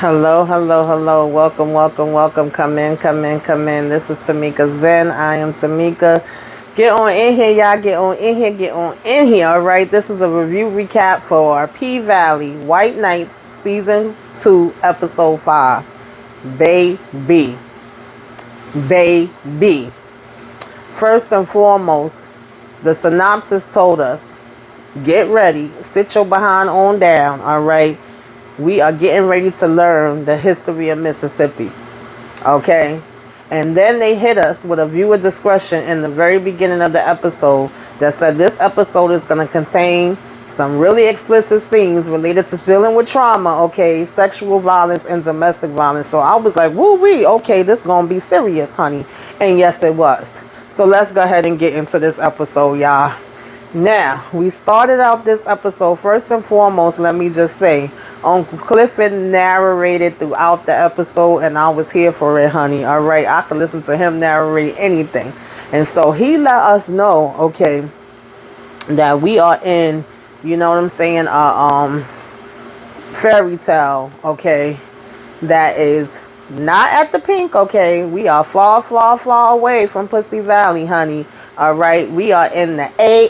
Hello, hello, hello. Welcome, welcome, welcome. Come in, come in, come in. This is Tamika Zen. I am Tamika. Get on in here, y'all. Get on in here, get on in here. All right. This is a review recap for P-Valley White Knights Season 2, Episode 5. Baby. Baby. First and foremost, the synopsis told us, get ready, sit your behind on down, all right? We are getting ready to learn the history of Mississippi, okay? And then they hit us with a viewer discretion in the very beginning of the episode that said this episode is going to contain some really explicit scenes related to dealing with trauma, okay? Sexual violence and domestic violence. So I was like, woo-wee, okay, this is going to be serious, honey. And yes, it was. So let's go ahead and get into this episode, y'all. Now, we started out this episode. First and foremost, let me just say, Uncle Clifford narrated throughout the episode, and I was here for it, honey. All right, I could listen to him narrate anything. And so he let us know, okay, that we are in, you know what I'm saying, fairy tale, okay, that is not at the pink, okay. We are far, far, far away from Pussy Valley, honey. All right, we are in the A,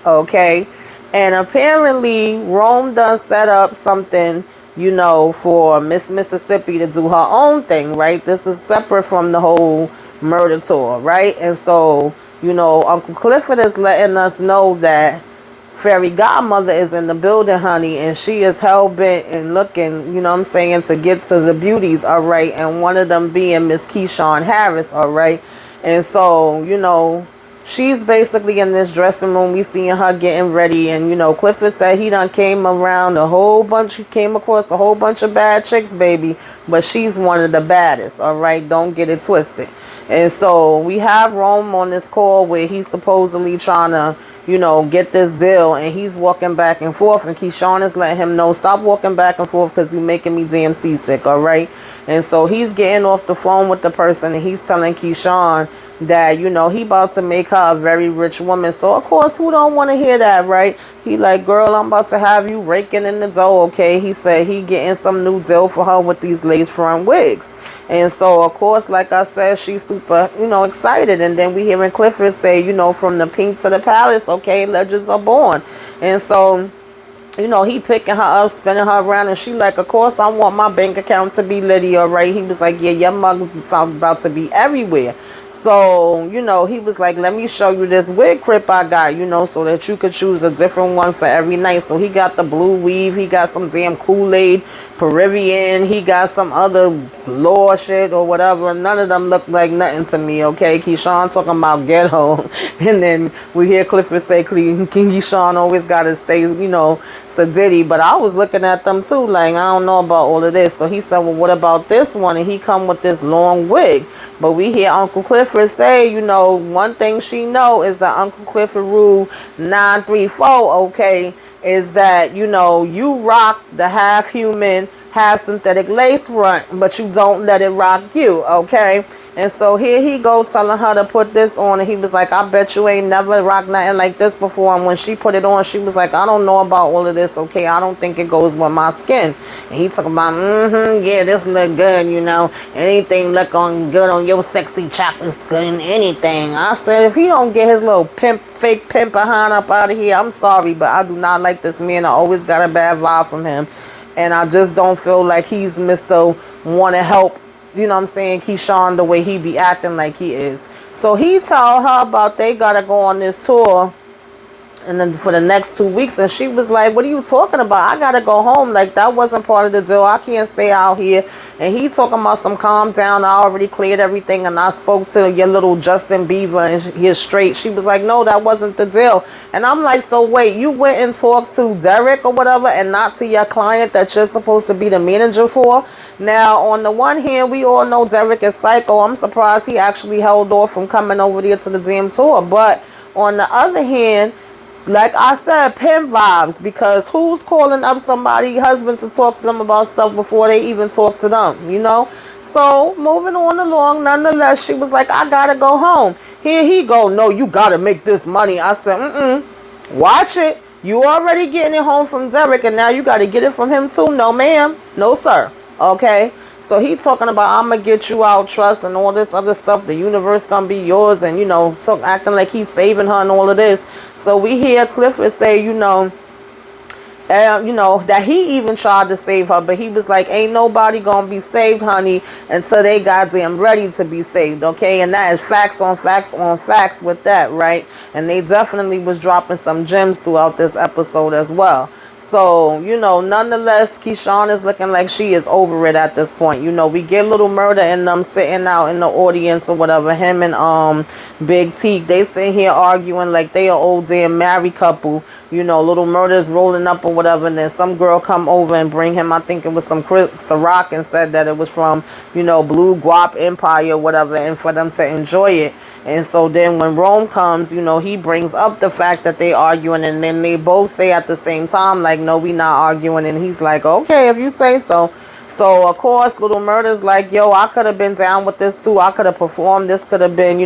okay. And apparently, Rome done set up something, you know, for Miss Mississippi to do her own thing, right? This is separate from the whole murder tour, right? And so, you know, Uncle Clifford is letting us know that Fairy Godmother is in the building, honey, and she is hell-bent and looking, you know what I'm saying, to get to the beauties, all right, and one of them being Miss Keyshawn Harris, all right. And so, you know, she's basically in this dressing room. We seeing her getting ready. And, you know, Clifford said he done came across a whole bunch of bad chicks, baby. But she's one of the baddest, all right? Don't get it twisted. And so we have Rome on this call where he's supposedly trying to, you know, get this deal. And he's walking back and forth. And Keyshawn is letting him know, stop walking back and forth because you're making me damn seasick, all right? And so he's getting off the phone with the person and he's telling Keyshawn that, you know, he about to make her a very rich woman. So, of course, who don't want to hear that, right? He like, girl, I'm about to have you raking in the dough, okay? He said he getting some new deal for her with these lace front wigs. And so, of course, like I said, she's super, you know, excited. And then we hearing Clifford say, you know, from the pink to the palace, okay, legends are born. And so, you know, he picking her up, spinning her around, and she like, of course, I want my bank account to be litty, all right? He was like, yeah, your mug about to be everywhere. So, you know, he was like, let me show you this wig crib I got, you know, so that you could choose a different one for every night. So he got the blue weave. He got some damn Kool-Aid, Peruvian. He got some other law shit or whatever. None of them look like nothing to me, okay? Keyshawn talking about ghetto. And then we hear Clifford say, King Keyshawn always got to stay, you know, sedity. But I was looking at them too, like, I don't know about all of this. So he said, well, what about this one? And he come with this long wig. But we hear Uncle Clifford say, you know, one thing she know is that Uncle Clifford rule 934, okay, is that, you know, you rock the half human, half synthetic lace front, but you don't let it rock you, okay? And so here he go telling her to put this on, and he was like, I bet you ain't never rocked nothing like this before. And when she put it on, she was like, I don't know about all of this, okay? I don't think it goes with my skin. And he talking about, yeah, this look good, you know. Anything look on good on your sexy chocolate skin, anything. I said, if he don't get his little fake pimp behind up out of here, I'm sorry, but I do not like this man. I always got a bad vibe from him. And I just don't feel like he's Mr. Want to help, you know what I'm saying, Keyshawn, the way he be acting like he is. So he told her about they got to go on this tour and then for the next 2 weeks. And she was like, what are you talking about? I got to go home. Like, that wasn't part of the deal. I can't stay out here. And he talking about some calm down. I already cleared everything. And I spoke to your little Justin Bieber and he's straight. She was like, no, that wasn't the deal. And I'm like, so wait, you went and talked to Derek or whatever and not to your client that you're supposed to be the manager for? Now, on the one hand, we all know Derek is psycho. I'm surprised he actually held off from coming over there to the damn tour. But on the other hand, like I said, pimp vibes, because who's calling up somebody's husband to talk to them about stuff before they even talk to them, you know? So, moving on along, nonetheless, she was like, I gotta go home. Here he go, no, you gotta make this money. I said, watch it. You already getting it home from Derek, and now you got to get it from him too. No, ma'am. No, sir. Okay? So he talking about, I'm going to get you out, trust, and all this other stuff. The universe going to be yours, and, acting like he's saving her and all of this. So we hear Clifford say, that he even tried to save her, but he was like, ain't nobody gonna be saved, honey, until they goddamn ready to be saved, okay? And that is facts on facts on facts with that, right? And they definitely was dropping some gems throughout this episode as well. So, nonetheless, Keyshawn is looking like she is over it at this point. We get Little Murder and them sitting out in the audience or whatever. Him and Big T, they sitting here arguing like they an old damn married couple. Little Murder's rolling up or whatever. And then some girl come over and bring him, I think it was some Ciroc, and said that it was from, Blue Guap Empire or whatever, and for them to enjoy it. And so then when Rome comes, he brings up the fact that they arguing, and then they both say at the same time, like, no, we not arguing. And he's like, okay, if you say so. So, of course, Little Murder's like, yo, I could have been down with this too. I could have performed. This could have been,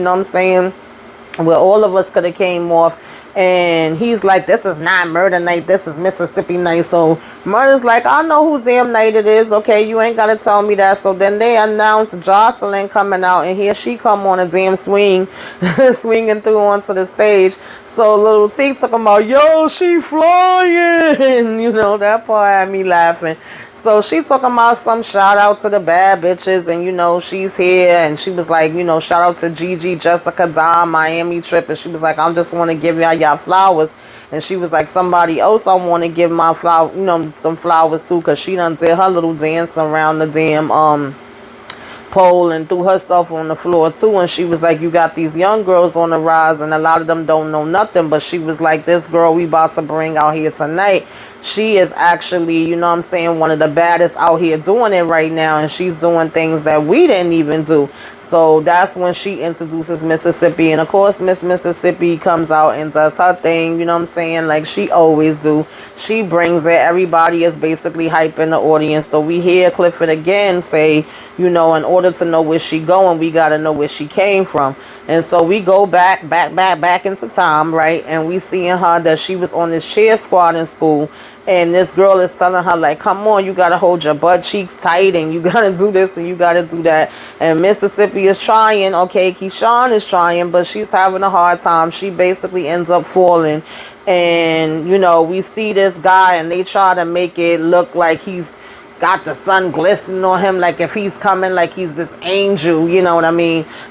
where all of us could have came off. And he's like, this is not murder night. This is Mississippi night. So Murder's like, I know whose damn night it is. Okay, you ain't got to tell me that. So then they announce Jocelyn coming out. And here she come on a damn swing. Swinging through onto the stage. So Little T talking about, yo, she flying. That part had me laughing. So she talking about some shout out to the bad bitches, and she's here, and she was like, shout out to Gigi, Jessica, Dom, Miami trip, and she was like, I just want to give y'all flowers, and she was like, somebody else I want to give my some flowers too, because she done did her little dance around the damn pole and threw herself on the floor too, and she was like, you got these young girls on the rise, and a lot of them don't know nothing, but she was like, this girl we about to bring out here tonight, she is actually, one of the baddest out here doing it right now, and she's doing things that we didn't even do. So that's when she introduces Mississippi, and of course Miss Mississippi comes out and does her thing, like she always do. She brings it. Everybody is basically hyping the audience. So we hear Clifford again say, in order to know where she going, we got to know where she came from. And so we go back into time, right? And we seeing her that she was on this cheer squad in school. And this girl is telling her, like, come on, you got to hold your butt cheeks tight, and you got to do this and you got to do that. And Mississippi is trying, okay, Keyshawn is trying, but she's having a hard time. She basically ends up falling. And, we see this guy, and they try to make it look like he's got the sun glistening on him, like if he's coming, like he's this angel,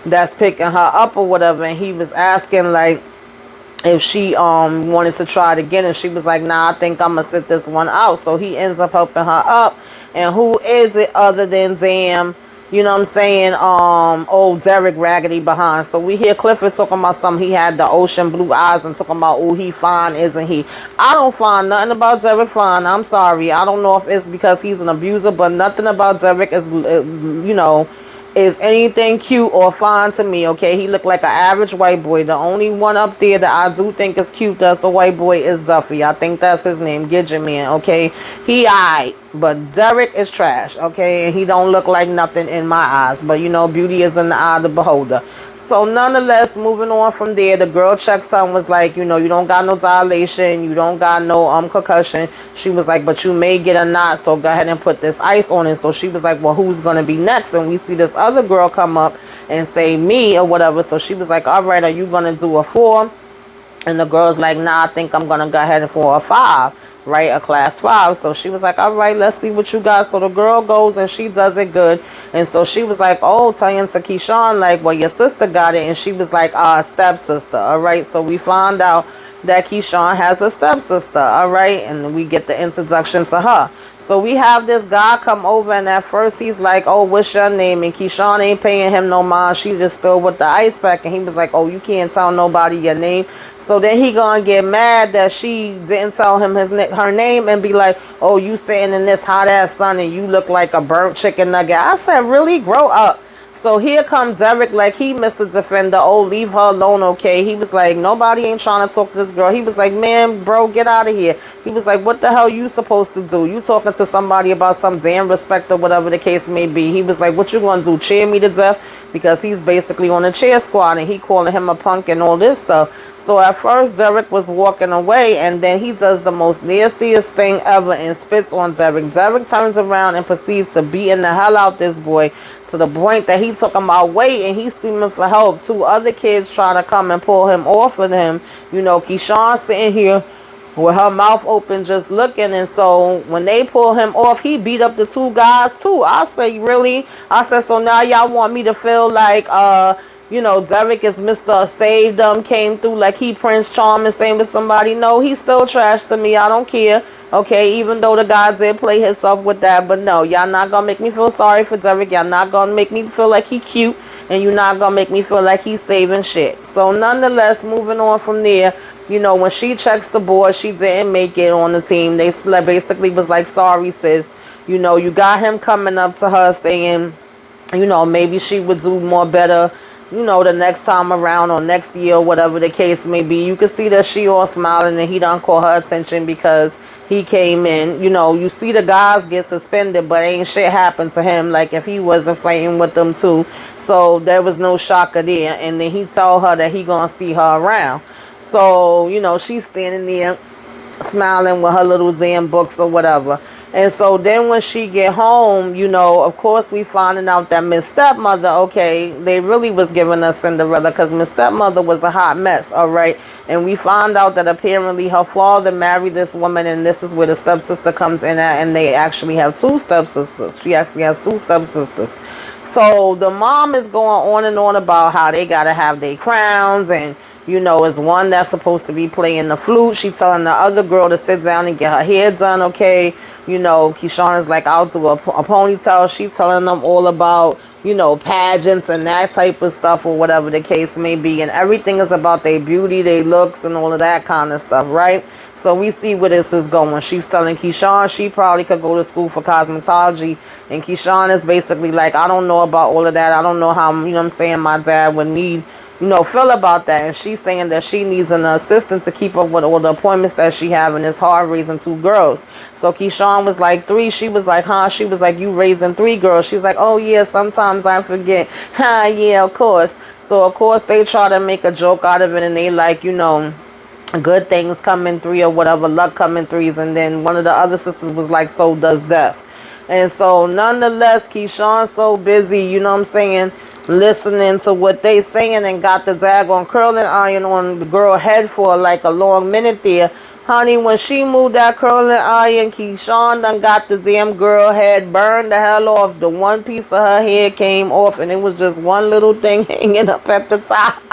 that's picking her up or whatever. And he was asking, like, if she wanted to try it again, and she was like, nah, I think I'm gonna sit this one out. So he ends up helping her up, and who is it other than damn, old Derek Raggedy behind. So we hear Clifford talking about something, he had the ocean blue eyes, and talking about, oh, he fine, isn't he? I don't find nothing about Derek fine. I'm sorry, I don't know if it's because he's an abuser, but nothing about Derek is is anything cute or fine to me, okay? He looked like an average white boy. The only one up there that I do think is cute that's a white boy is Duffy. I think that's his name, Gidget Man, okay? He aight, but Derek is trash, okay? And he don't look like nothing in my eyes. But, beauty is in the eye of the beholder. So nonetheless, moving on from there, the girl checks out and was like, you don't got no dilation, you don't got no concussion. She was like, but you may get a knot, so go ahead and put this ice on it. So she was like, well, who's going to be next? And we see this other girl come up and say me or whatever. So she was like, all right, are you going to do a 4? And the girl's like, nah, I think I'm going to go ahead for a 5. Right, a class 5. So she was like, all right, let's see what you got. So the girl goes and she does it good. And so she was like, oh, telling to Keyshawn, like, well, your sister got it. And she was like, stepsister. All right, so we found out that Keyshawn has a stepsister. All right, and we get the introduction to her. So we have this guy come over, and at first he's like, oh, what's your name? And Keyshawn ain't paying him no mind. She just still with the ice pack. And he was like, oh, you can't tell nobody your name. So then he gonna get mad that she didn't tell him her name, and be like, oh, you sitting in this hot ass sun and you look like a burnt chicken nugget. I said, really? Grow up. So here comes Derek, like he Mr. Defender. Oh, leave her alone, okay? He was like, nobody ain't trying to talk to this girl. He was like, man, bro, get out of here. He was like, what the hell you supposed to do? You talking to somebody about some damn respect or whatever the case may be. He was like, what you gonna do, cheer me to death? Because he's basically on a cheer squad, and he calling him a punk and all this stuff. So at first Derek was walking away, and then he does the most nastiest thing ever and spits on Derek. Derek turns around and proceeds to beating the hell out this boy, to the point that he took him out wait and he's screaming for help. Two other kids try to come and pull him off of him. You know, Keyshawn sitting here with her mouth open just looking, and so when they pull him off, he beat up the two guys too. I say, really? I said, so now y'all want me to feel like you know, Derek is Mr. Save Them, came through like he Prince Charming, same with somebody? No, he's still trash to me. I don't care. Okay, even though the guy did play himself with that, but no, y'all not gonna make me feel sorry for Derek. Y'all not gonna make me feel like he cute, and you're not gonna make me feel like he's saving shit. So nonetheless, moving on from there, you know, when she checks the board, she didn't make it on the team. They basically was like, sorry sis, you know, you got him coming up to her saying, you know, maybe she would do more better, you know, the next time around or next year, whatever the case may be. You can see that she all smiling and he done caught her attention because he came in. You know, you see the guys get suspended, but ain't shit happened to him, like if he wasn't fighting with them too. So there was no shocker there. And then he told her that he gonna see her around. So, you know, she's standing there smiling with her little damn books or whatever. And so then when she get home, you know, of course we finding out that Miss Stepmother, okay, they really was giving us Cinderella, because Miss Stepmother was a hot mess, all right? And we found out that apparently her father married this woman, and this is where the stepsister comes in at, and they actually have two stepsisters. She actually has two stepsisters. So the mom is going on and on about how they got to have their crowns, and you know, it's one that's supposed to be playing the flute. She telling the other girl to sit down and get her hair done, okay? You know, Keyshawn is like, I'll do a ponytail. She telling them all about, you know, pageants and that type of stuff or whatever the case may be. And everything is about their beauty, their looks, and all of that kind of stuff, right? So we see where this is going. She's telling Keyshawn she probably could go to school for cosmetology. And Keyshawn is basically like, I don't know about all of that. I don't know how, you know what I'm saying, my dad would need, you know, feel about that. And she's saying that she needs an assistant to keep up with all the appointments that she have, and it's hard raising two girls. So Keyshawn was like, 3. She was like, huh? She was like, you raising 3 girls? She's like, oh yeah, sometimes I forget. Ha, yeah, of course. So of course they try to make a joke out of it, and they like, you know, good things come in 3 or whatever, luck come in 3s. And then one of the other sisters was like, so does death. And so nonetheless, Keyshawn's so busy, you know what I'm saying, listening to what they saying, and got the daggone curling iron on the girl head for like a long minute there. Honey, when she moved that curling iron, Keyshawn done got the damn girl head burned the hell off. The one piece of her hair came off, and it was just one little thing hanging up at the top.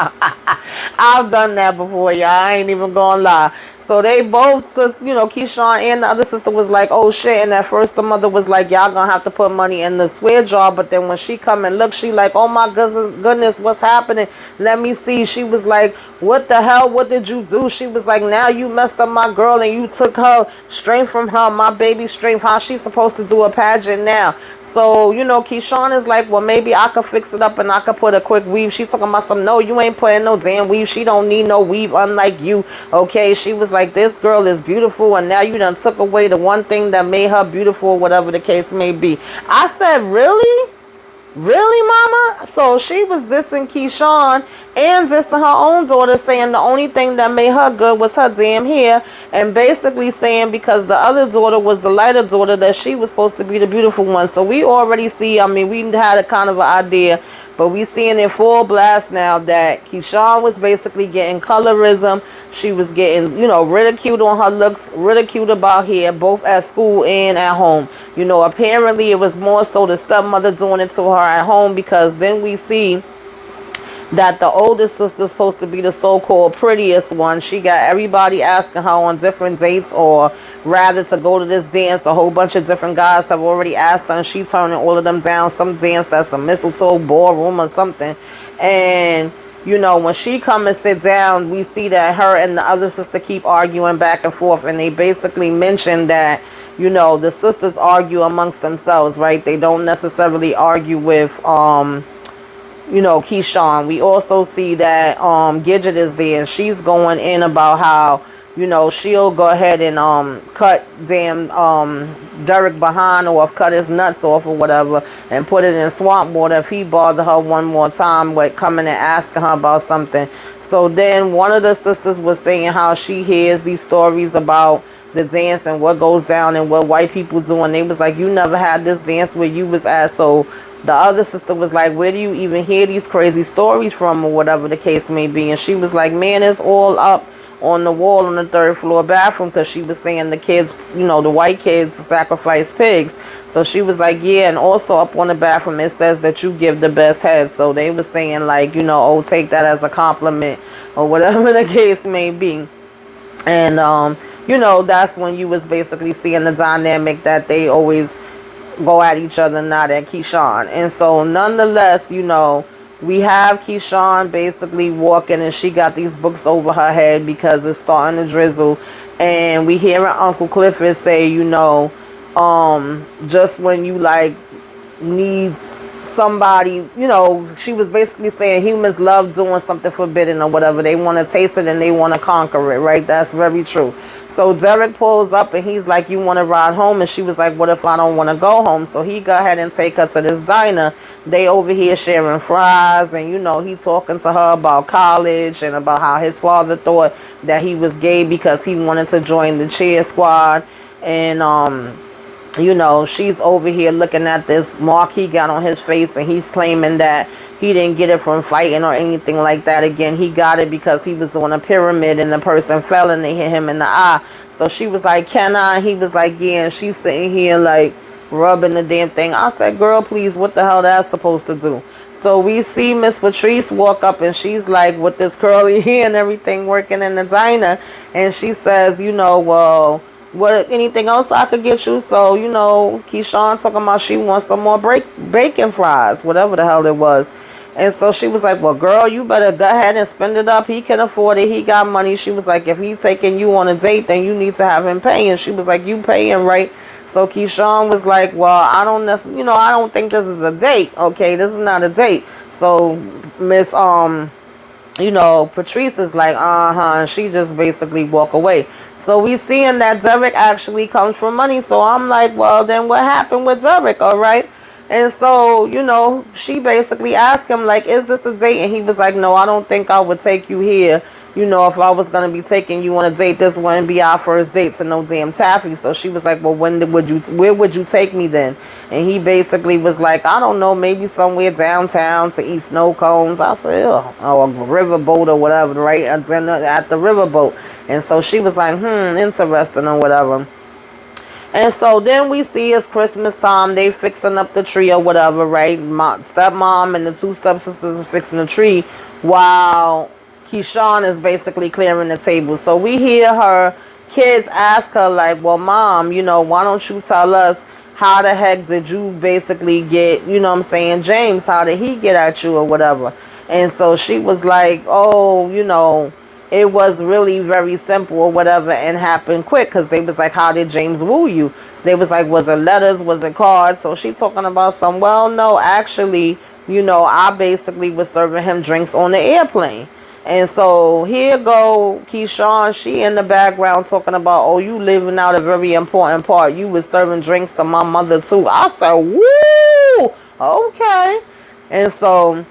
I've done that before, y'all. I ain't even gonna lie. So they both, you know, Keyshawn and the other sister was like, oh shit. And at first the mother was like, y'all gonna have to put money in the swear jar. But then when she come and look, she like, oh my goodness, what's happening? Let me see. She was like, what the hell? What did you do? She was like, now you messed up my girl and you took her strength from her, my baby strength. How she supposed to do a pageant now? So, you know, Keyshawn is like, well, maybe I could fix it up and I could put a quick weave. She talking about some, no, you ain't putting no damn weave. She don't need no weave, unlike you. Okay, she was like, this girl is beautiful, and now you done took away the one thing that made her beautiful, whatever the case may be. I said, really? Really, mama? So she was dissing Keyshawn and dissing her own daughter, saying the only thing that made her good was her damn hair, and basically saying because the other daughter was the lighter daughter that she was supposed to be the beautiful one. So we already see, I mean, we had a kind of an idea, but we seeing in full blast now that Keyshawn was basically getting colorism. She was getting, you know, ridiculed on her looks, ridiculed about hair, both at school and at home. You know, apparently it was more so the stepmother doing it to her at home, because then we see that the oldest sister's supposed to be the so-called prettiest one. She got everybody asking her on different dates, or rather to go to this dance. A whole bunch of different guys have already asked her, and she's turning all of them down. Some dance that's a mistletoe ballroom or something. And you know, when she come and sit down, we see that her and the other sister keep arguing back and forth, and they basically mention that, you know, the sisters argue amongst themselves, right? They don't necessarily argue with you know, Keyshawn. We also see that Gidget is there, and she's going in about how, you know, she'll go ahead and cut damn Derek behind, or cut his nuts off or whatever, and put it in swamp water if he bother her one more time with coming and asking her about something. So then one of the sisters was saying how she hears these stories about the dance and what goes down and what white people do, and they was like, you never had this dance where you was at. So the other sister was like, where do you even hear these crazy stories from, or whatever the case may be? And she was like, man, it's all up on the wall on the third floor bathroom, because she was saying the kids, the white kids sacrifice pigs. So she was like, yeah, and also up on the bathroom it says that you give the best head. So they was saying like, oh, take that as a compliment or whatever the case may be. And that's when you was basically seeing the dynamic that they always go at each other, not at Keyshawn. And so nonetheless, we have Keyshawn basically walking, and she got these books over her head because it's starting to drizzle. And we hear Uncle Clifford say, just when you like needs somebody, she was basically saying humans love doing something forbidden or whatever. They want to taste it and they want to conquer it, right? That's very true. So Derek pulls up and he's like, you want to ride home? And she was like, what if I don't want to go home? So he go ahead and take her to this diner. They over here sharing fries, and he talking to her about college and about how his father thought that he was gay because he wanted to join the cheer squad. And she's over here looking at this mark he got on his face, and he's claiming that he didn't get it from fighting or anything like that. Again, he got it because he was doing a pyramid and the person fell and they hit him in the eye. So she was like, can I? He was like, yeah. And she's sitting here like rubbing the damn thing. I said, girl, please, what the hell that's supposed to do? So we see Miss Patrice walk up, and she's like with this curly hair and everything working in the diner. And she says, well, what, anything else I could get you? So, Keyshawn talking about she wants some more bacon fries, whatever the hell it was. And so she was like, well, girl, you better go ahead and spend it up. He can afford it. He got money. She was like, if he taking you on a date, then you need to have him pay. And she was like, you paying, right? So Keyshawn was like, well, I don't necessarily, I don't think this is a date. Okay, this is not a date. So Miss, Patrice is like, and she just basically walk away. So we seeing that Derek actually comes from money. So I'm like, well, then what happened with Derek? All right. And so, she basically asked him, like, is this a date? And he was like, no, I don't think I would take you here. If I was going to be taking you on a date, this wouldn't be our first date to no damn taffy. So she was like, well, where would you take me then? And he basically was like, I don't know, maybe somewhere downtown to eat snow cones. I said, or a riverboat or whatever, right? At the riverboat. And so she was like, interesting or whatever. And so then we see it's Christmas time. They fixing up the tree or whatever, right? Stepmom and the two stepsisters are fixing the tree while Keyshawn is basically clearing the table. So we hear her kids ask her like, well, Mom, why don't you tell us how the heck did you basically get, James, how did he get at you or whatever? And so she was like, oh, it was really very simple or whatever and happened quick, because they was like, how did James woo you? They was like, was it letters? Was it cards? So she talking about some, well, no, actually, I basically was serving him drinks on the airplane. And so here go Keyshawn, she in the background talking about, oh, you living out a very important part. You was serving drinks to my mother too. I said, woo, okay. And so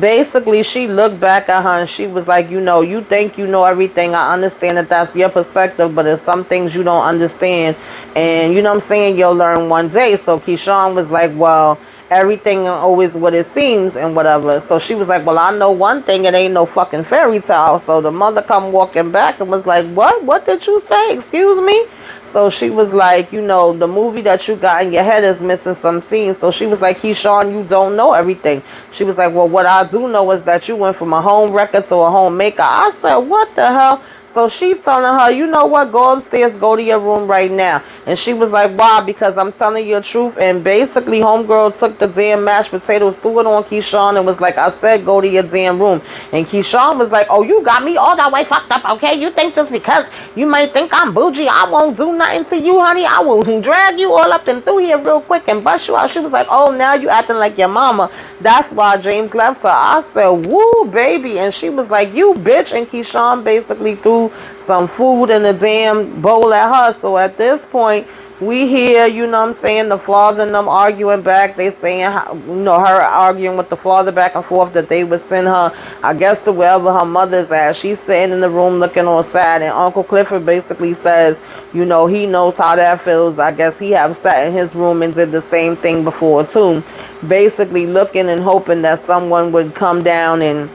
basically she looked back at her and she was like, you think you know everything. I understand that that's your perspective, but there's some things you don't understand, and you'll learn one day. So Keyshawn was like, well, everything always what it seems and whatever. So she was like, well, I know one thing, it ain't no fucking fairy tale. So the mother come walking back and was like, what did you say? Excuse me? So she was like, the movie that you got in your head is missing some scenes. So she was like, Keyshawn, you don't know everything. She was like, well, what I do know is that you went from a home wrecker to a homemaker. I said, what the hell? So she telling her, you know what, go upstairs, go to your room right now. And she was like, why? Because I'm telling you the truth. And basically homegirl took the damn mashed potatoes, threw it on Keyshawn and was like, I said go to your damn room. And Keyshawn was like, oh, you got me all that way fucked up, okay? You think just because you might think I'm bougie, I won't do nothing to you, honey. I will drag you all up and through here real quick and bust you out. She was like, oh, now you acting like your mama. That's why James left her. I said, woo, baby. And she was like, you bitch. And Keyshawn basically threw threw some food in the damn bowl at her. So at this point, we hear, you know what I'm saying, the father and them arguing back. They saying, you know, her arguing with the father back and forth that they would send her, I guess, to wherever her mother's at. She's sitting in the room looking all sad. And Uncle Clifford basically says, you know, he knows how that feels. I guess he have sat in his room and did the same thing before too. Basically looking and hoping that someone would come down and,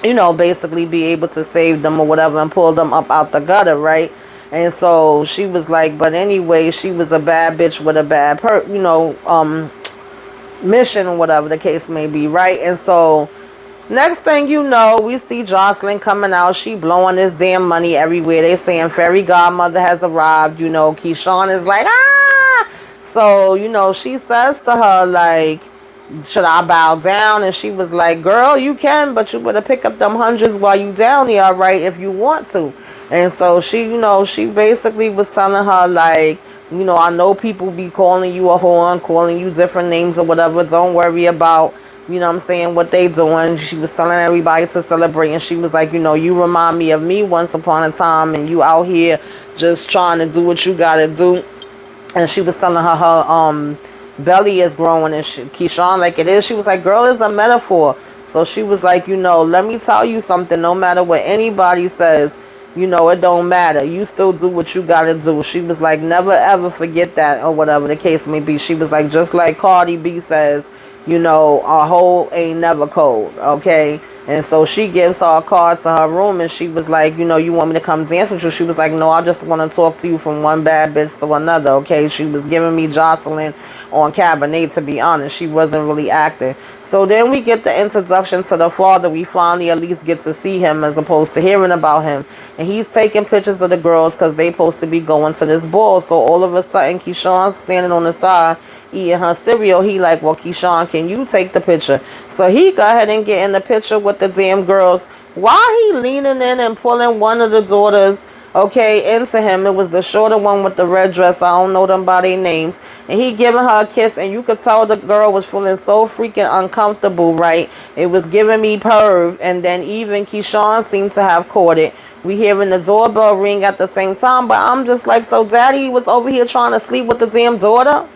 you know, basically be able to save them or whatever and pull them up out the gutter, right? And so she was like, but anyway, she was a bad bitch with a bad, mission or whatever the case may be, right? And so next thing you know, we see Jocelyn coming out. She blowing this damn money everywhere. They saying fairy godmother has arrived. You know, Keyshawn is like, ah! So, you know, she says to her, like, should I bow down? And she was like, girl, you can, but you better pick up them hundreds while you down here, right, if you want to. And so she, you know, she basically was telling her, like, you know, I know people be calling you a whore, calling you different names or whatever. Don't worry about, you know what I'm saying, what they doing. She was telling everybody to celebrate. And she was like, you know, you remind me of me once upon a time. And you out here just trying to do what you got to do. And she was telling her belly is growing. And Keyshawn, like, it is. She was like, girl, it's a metaphor. So she was like, you know, let me tell you something. No matter what anybody says, you know, it don't matter. You still do what you got to do. She was like, never ever forget that, or whatever the case may be. She was like, just like Cardi B says, you know, a hoe ain't never cold, okay? And so she gives her a card to her room, and she was like, you know, you want me to come dance with you? She was like, no, I just want to talk to you from one bad bitch to another, okay? She was giving me Jocelyn on Cabernet, to be honest. She wasn't really acting. So then we get the introduction to the father. We finally at least get to see him as opposed to hearing about him. And he's taking pictures of the girls because they supposed to be going to this ball. So all of a sudden, Keyshawn's standing on the side eating her cereal. He like, well, Keyshawn, can you take the picture? So he go ahead and get in the picture with the damn girls while he leaning in and pulling one of the daughters, okay, into him. It was the shorter one with the red dress. I don't know them by their names. And he giving her a kiss, and you could tell the girl was feeling so freaking uncomfortable, right? It was giving me perv. And then even Keyshawn seemed to have caught it. We hearing the doorbell ring at the same time, but I'm just like, so daddy was over here trying to sleep with the damn daughter?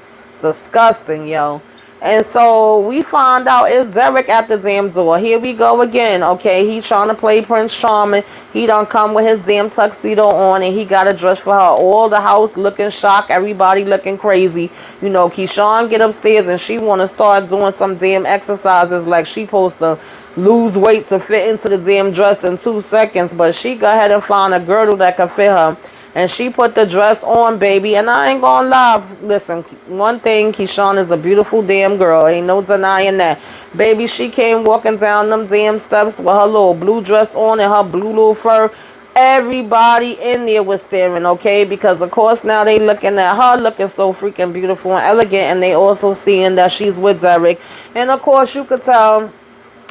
Disgusting, yo. And so we find out it's Derek at the damn door. Here we go again, okay? He trying to play Prince Charming. He done come with his damn tuxedo on, and he got a dress for her. All the house looking shocked. Everybody looking crazy. You know, Keyshawn get upstairs, and she want to start doing some damn exercises like she supposed to lose weight to fit into the damn dress in 2 seconds. But she go ahead and find a girdle that can fit her. And she put the dress on, baby. And I ain't gonna lie. Listen, one thing, Keyshawn is a beautiful damn girl. Ain't no denying that. Baby, she came walking down them damn steps with her little blue dress on and her blue little fur. Everybody in there was staring, okay? Because, of course, now they looking at her looking so freaking beautiful and elegant. And they also seeing that she's with Derek. And, of course, you could tell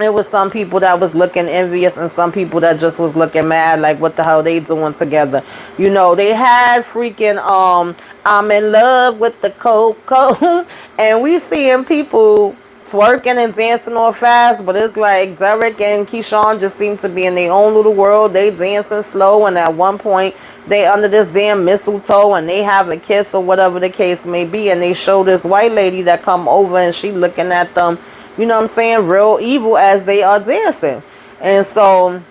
it was some people that was looking envious and some people that just was looking mad, like what the hell they doing together. You know, they had freaking I'm in love with the Coco. And we seeing people twerking and dancing all fast, but it's like Derek and Keyshawn just seem to be in their own little world. They dancing slow, and at one point they under this damn mistletoe and they have a kiss or whatever the case may be. And they show this white lady that come over and she looking at them, you know what I'm saying, real evil as they are dancing. And so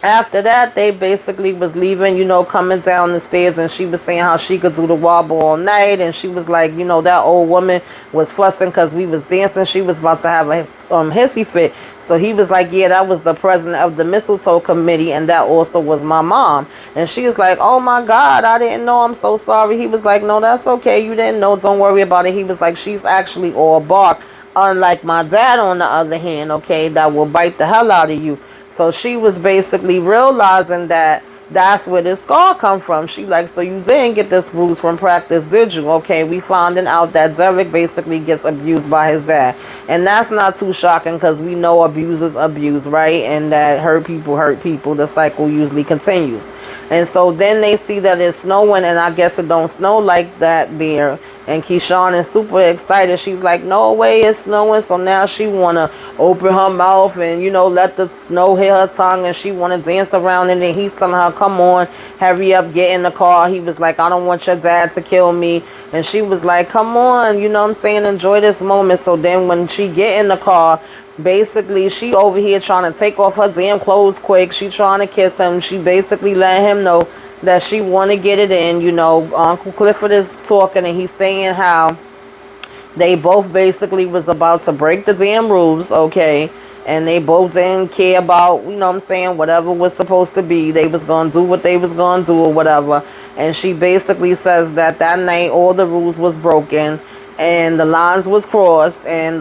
after that, they basically was leaving, you know, coming down the stairs, and she was saying how she could do the wobble all night. And she was like, you know, that old woman was fussing because we was dancing. She was about to have a hissy fit. So he was like, yeah, that was the president of the mistletoe committee, and that also was my mom. And she was like, oh my God, I didn't know. I'm so sorry. He was like, no, that's okay. You didn't know. Don't worry about it. He was like, she's actually all bark. Unlike my dad, on the other hand, okay, that will bite the hell out of you. So she was basically realizing that that's where this scar come from. She like, so you didn't get this bruise from practice, did you? Okay, we finding out that Derek basically gets abused by his dad. And that's not too shocking because we know abusers abuse, right? And that hurt people. The cycle usually continues. And so then they see that it's snowing, and I guess it don't snow like that there. And Keyshawn is super excited. She's like, no way, it's snowing. So now she want to open her mouth and, you know, let the snow hit her tongue. And she want to dance around. And then he's telling her, come on, hurry up, get in the car. He was like, I don't want your dad to kill me. And she was like, come on, you know what I'm saying, enjoy this moment. So then when she get in the car, basically she over here trying to take off her damn clothes quick. She trying to kiss him. She basically let him know that she want to get it in. You know, Uncle Clifford is talking, and he's saying how they both basically was about to break the damn rules, okay? And they both didn't care about, you know what I'm saying, whatever was supposed to be. They was going to do what they was going to do or whatever. And she basically says that that night all the rules was broken and the lines was crossed, and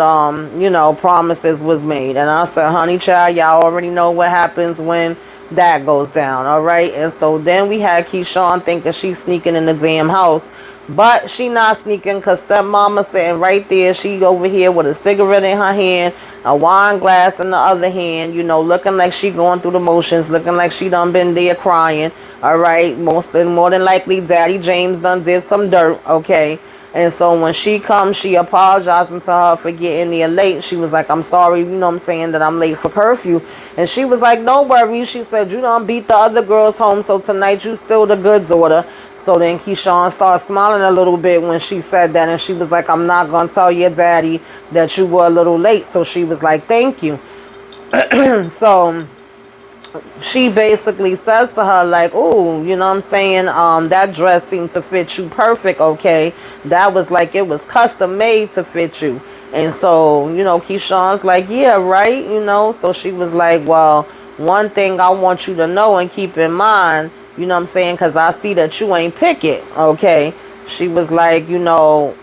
you know, promises was made. And I said, honey child, y'all already know what happens when that goes down, all right? And so then we had Keyshawn thinking she's sneaking in the damn house, but she not sneaking, because stepmama sitting right there. She over here with a cigarette in her hand, a wine glass in the other hand, you know, looking like she going through the motions, looking like she done been there crying, all right? More than likely Daddy James done did some dirt, okay? And so when she comes, she apologizing to her for getting there late. She was like, I'm sorry, you know what I'm saying, that I'm late for curfew. And she was like, no worries. She said, you done beat the other girls home, so tonight you still the good daughter. So then Keyshawn started smiling a little bit when she said that. And she was like, I'm not going to tell your daddy that you were a little late. So she was like, thank you. So she basically says to her like, oh, you know what I'm saying, that dress seemed to fit you perfect, okay? That was like, it was custom made to fit you. And so, you know, Keyshawn's like, yeah, right, you know? So she was like, well, one thing I want you to know and keep in mind, you know what I'm saying, because I see that you ain't pick it, okay? She was like, you know,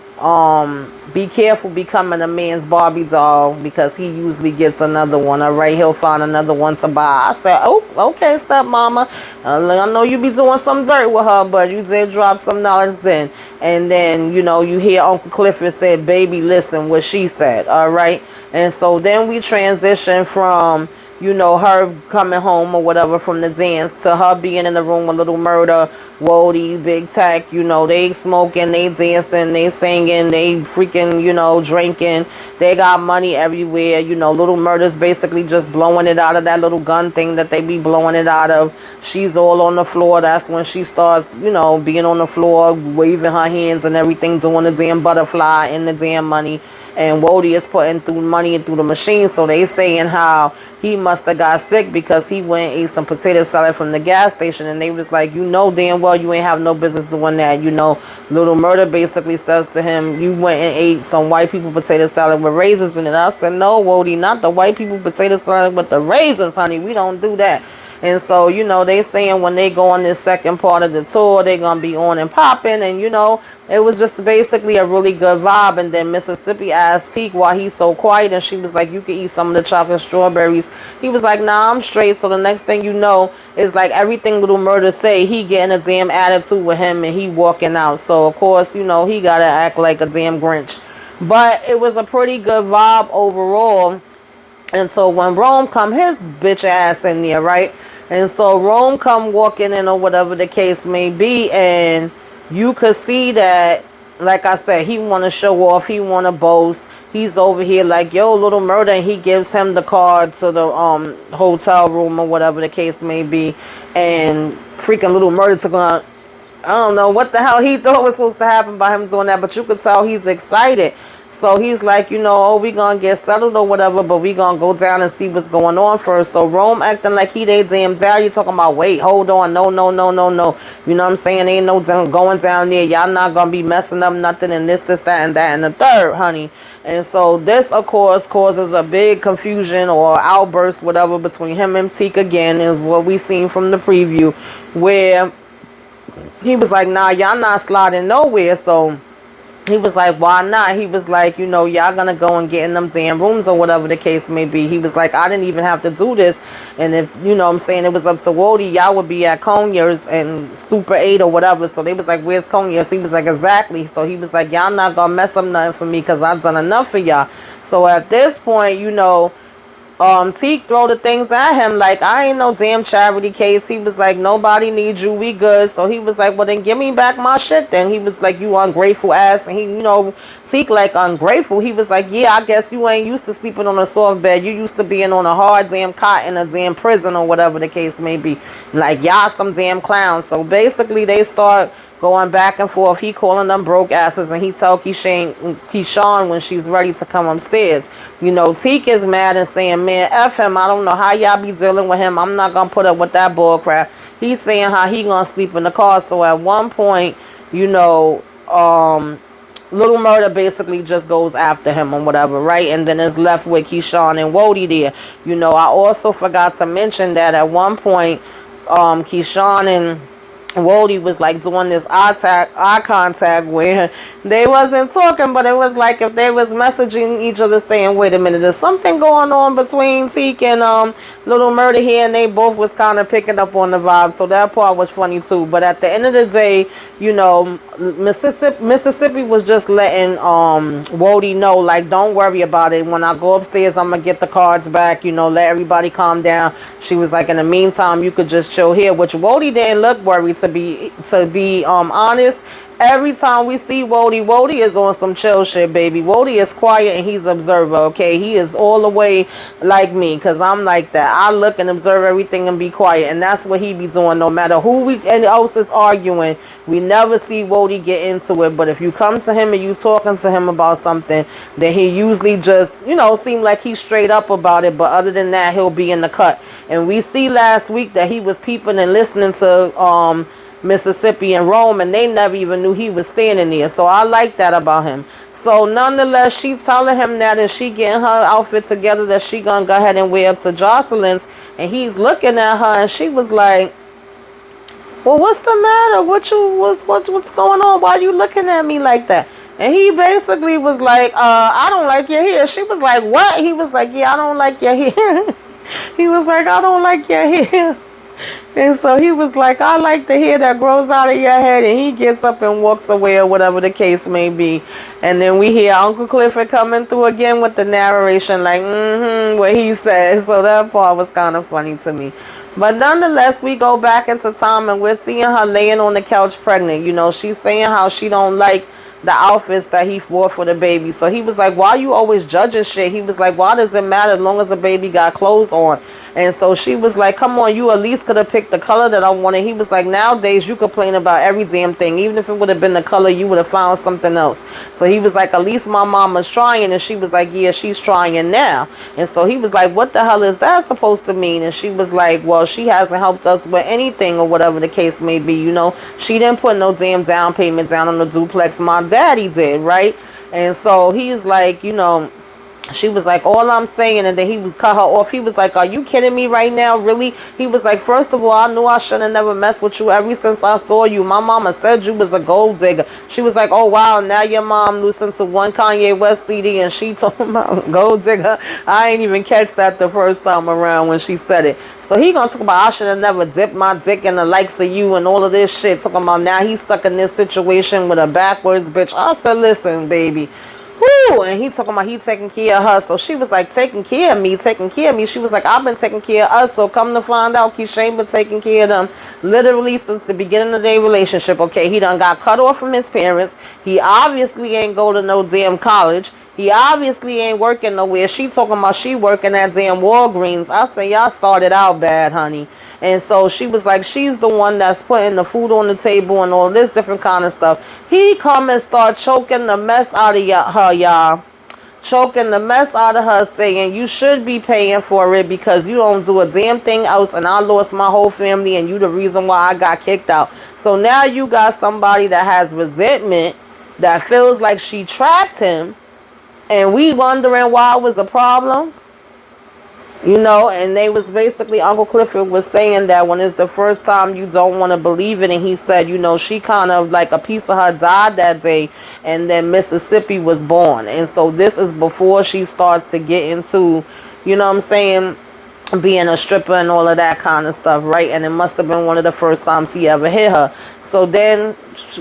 be careful becoming a man's Barbie doll, because he usually gets another one, all right? He'll find another one to buy. I said, oh, okay, stepmama. I know you be doing some dirt with her, but you did drop some knowledge then. And then, you know, you hear Uncle Clifford said, baby, listen what she said, all right? And so then we transition from, you know, her coming home or whatever from the dance to her being in the room with Little Murder, Wody, Big Tech. You know, they smoking, they dancing, they singing, they freaking, you know, drinking. They got money everywhere. You know, Little Murder's basically just blowing it out of that little gun thing that they be blowing it out of. She's all on the floor. That's when she starts, you know, being on the floor, waving her hands and everything, doing the damn butterfly and the damn money. And Wody is putting through money through the machine. So they saying how he must have got sick because he went and ate some potato salad from the gas station. And they was like, you know damn well you ain't have no business doing that. You know, Little Murder basically says to him, you went and ate some white people potato salad with raisins in it. I said, no, Wody, not the white people potato salad with the raisins, honey. We don't do that. And so, you know, they saying when they go on this second part of the tour, they're going to be on and popping. And, you know, it was just basically a really good vibe. And then Mississippi asked Teak why he's so quiet. And she was like, you can eat some of the chocolate strawberries. He was like, nah, I'm straight. So the next thing you know is like everything Little Murder say, he getting a damn attitude with him and he walking out. So, of course, you know, he got to act like a damn Grinch. But it was a pretty good vibe overall. And so when Rome come his bitch ass in there, right? And so Rome come walking in or whatever the case may be, and you could see that, like I said, he want to show off, he want to boast. He's over here like, yo, Little Murder, and he gives him the card to the hotel room or whatever the case may be. And freaking Little Murder took on, I don't know what the hell he thought was supposed to happen by him doing that, but you could tell he's excited. So he's like, you know, oh, we gonna get settled or whatever, but we gonna go down and see what's going on first. So Rome acting like he they damn down. You talking about, wait, hold on, no. You know what I'm saying? Ain't no going down there. Y'all not gonna be messing up nothing and this, that, and that, and the third, honey. And so this, of course, causes a big confusion or outburst, whatever, between him and Teak again, is what we seen from the preview, where he was like, nah, y'all not sliding nowhere. So he was like, why not? He was like, you know, y'all gonna go and get in them damn rooms or whatever the case may be. He was like, I didn't even have to do this. And if, you know what I'm saying, it was up to Wody, y'all would be at Conyers and Super 8 or whatever. So they was like, where's Conyers? He was like, exactly. So he was like, y'all not gonna mess up nothing for me because I've done enough for y'all. So at this point, you know, Zeke throw the things at him like, I ain't no damn charity case. He was like, nobody needs you, we good. So he was like, well then give me back my shit then. He was like, you ungrateful ass. And he, Zeke like, ungrateful. He was like, yeah, I guess you ain't used to sleeping on a soft bed. You used to being on a hard damn cot in a damn prison or whatever the case may be. Like, y'all some damn clowns. So basically they start going back and forth. He calling them broke asses, and he tell Keyshawn when she's ready to come upstairs. Teek is mad and saying, man, F him. I don't know how y'all be dealing with him. I'm not going to put up with that bull crap. He's saying how he going to sleep in the car. So at one point, Little Murder basically just goes after him or whatever, right? And then it's left with Keyshawn and Wody there. I also forgot to mention that at one point, Keyshawn and Wody was like doing this eye contact where they wasn't talking, but it was like if they was messaging each other saying, wait a minute, there's something going on between Teak and Little Murder here, and they both was kind of picking up on the vibe. So that part was funny too. But at the end of the day, Mississippi was just letting Wody know, like, don't worry about it. When I go upstairs, I'm gonna get the cards back. Let everybody calm down. She was like, in the meantime, you could just chill here, which Wody didn't look worried. To be honest, every time we see Wody is on some chill shit, baby. Wody is quiet and he's observer, okay? He is all the way like me, because I'm like that. I look and observe everything and be quiet, and that's what he be doing no matter who else is arguing. We never see Wody get into it, but if you come to him and you talking to him about something, then he usually just, seem like he's straight up about it, but other than that, he'll be in the cut. And we see last week that he was peeping and listening to Mississippi and Rome, and they never even knew he was standing there. So I like that about him. So nonetheless, she telling him that, and she getting her outfit together that she gonna go ahead and wear up to Jocelyn's, and he's looking at her, and she was like, well, what's the matter? What's going on? Why are you looking at me like that? And he basically was like, I don't like your hair. She was like, what? He was like, yeah, I don't like your hair. He was like, I don't like your hair. And so he was like, I like the hair that grows out of your head. And he gets up and walks away or whatever the case may be. And then we hear Uncle Clifford coming through again with the narration like, what he says. So that part was kind of funny to me. But nonetheless, we go back into time and we're seeing her laying on the couch pregnant. She's saying how she don't like the outfits that he wore for the baby. So he was like, why you always judging shit? He was like, why does it matter as long as the baby got clothes on? And so she was like, come on, you at least could have picked the color that I wanted. He was like, nowadays you complain about every damn thing. Even if it would have been the color, you would have found something else. So he was like, at least my mama's trying. And she was like, yeah, she's trying now. And so he was like, what the hell is that supposed to mean? And she was like, well, she hasn't helped us with anything or whatever the case may be. She didn't put no damn down payment down on the duplex. My daddy did, right? And so he's like, she was like, all I'm saying, and then he would cut her off. He was like, are you kidding me right now? Really? He was like, first of all, I knew I shouldn't have never messed with you ever since I saw you. My mama said you was a gold digger. She was like, oh, wow, now your mom listened to one Kanye West CD and she told about gold digger. I ain't even catch that the first time around when she said it. So he gonna talk about I should have never dipped my dick in the likes of you and all of this shit. Talking about now he's stuck in this situation with a backwards bitch. I said, listen, baby. Woo! And he talking about he taking care of her. So she was like, taking care of me. She was like, I've been taking care of us. So come to find out, Keisha ain't been taking care of them literally since the beginning of their relationship. Okay, he done got cut off from his parents. He obviously ain't go to no damn college. He obviously ain't working nowhere. She talking about she working at damn Walgreens. I say, y'all started out bad, honey. And so she was like, she's the one that's putting the food on the table and all this different kind of stuff. He come and start choking the mess out of her, y'all. Choking the mess out of her, saying, you should be paying for it because you don't do a damn thing else. And I lost my whole family and you the reason why I got kicked out. So now you got somebody that has resentment, that feels like she trapped him. And we wondering why it was a problem. And they was basically, Uncle Clifford was saying that when it's the first time you don't want to believe it. And he said, she kind of like a piece of her died that day. And then Mississippi was born. And so this is before she starts to get into, being a stripper and all of that kind of stuff, right? And it must have been one of the first times he ever hit her. So then,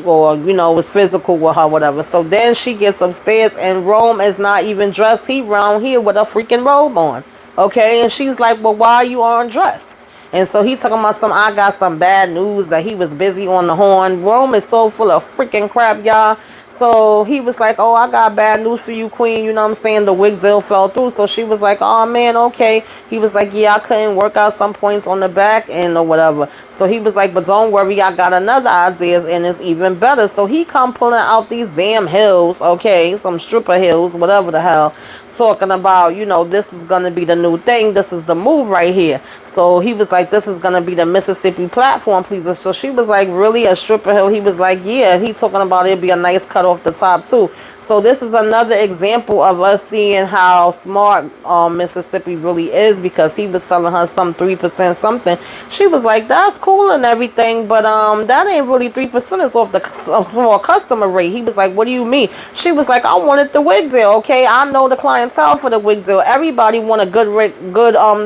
or, was physical with her, whatever. So then she gets upstairs and Rome is not even dressed. He round here with a freaking robe on. Okay, and she's like, well, why are you undressed? And so he talking about I got some bad news that he was busy on the horn. Rome is so full of freaking crap, y'all. So he was like, oh, I got bad news for you, queen. You know what I'm saying? The wig deal fell through. So she was like, oh, man, okay. He was like, yeah, I couldn't work out some points on the back end or whatever. So he was like, but don't worry, I got another idea and it's even better. So he come pulling out these damn hills, okay, some stripper hills, whatever the hell, talking about, you know, this is going to be the new thing. This is the move right here. So he was like, this is going to be the Mississippi platform, please. So she was like, really, a stripper hill? He was like, yeah. He talking about it'd be a nice cut off the top too. So this is another example of us seeing how smart Mississippi really is, because he was telling her some 3% something. She was like, that's cool and everything, but that ain't really 3%. It's off the small customer rate. He was like, what do you mean? She was like, I wanted the wig deal, okay? I know the clientele for the wig deal. Everybody want a good